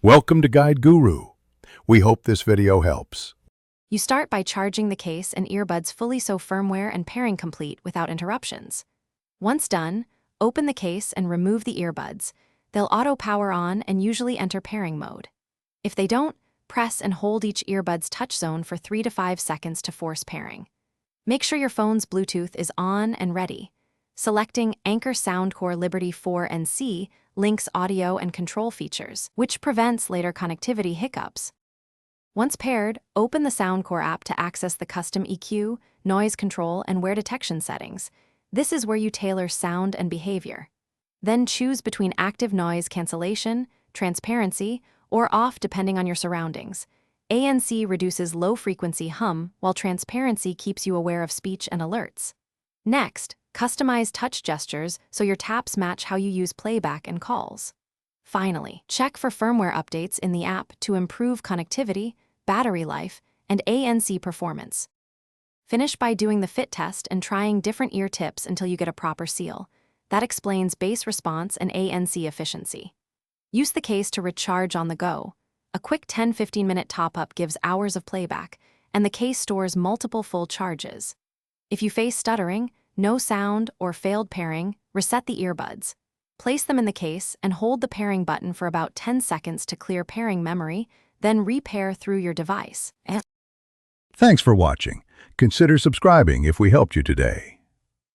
Welcome to Guide Guru. We hope this video helps. You start by charging the case and earbuds fully so firmware and pairing complete without interruptions. Once done, open the case and remove the earbuds. They'll auto-power on and usually enter pairing mode. If they don't, press and hold each earbud's touch zone for 3 to 5 seconds to force pairing. Make sure your phone's Bluetooth is on and ready. Selecting Anker Soundcore Liberty NC links audio and control features, which prevents later connectivity hiccups. Once paired, open the Soundcore app to access the custom EQ, noise control, and wear detection settings. This is where you tailor sound and behavior. Then choose between active noise cancellation, transparency, or off depending on your surroundings. ANC reduces low-frequency hum, while transparency keeps you aware of speech and alerts. Next, customize touch gestures so your taps match how you use playback and calls. Finally, check for firmware updates in the app to improve connectivity, battery life, and ANC performance. Finish by doing the fit test and trying different ear tips until you get a proper seal. That explains bass response and ANC efficiency. Use the case to recharge on the go. A quick 10-15 minute top-up gives hours of playback, and the case stores multiple full charges. If you face stuttering, no sound, or failed pairing, reset the earbuds. Place them in the case and hold the pairing button for about 10 seconds to clear pairing memory, then repair through your device. Thanks for watching. Consider subscribing if we helped you today.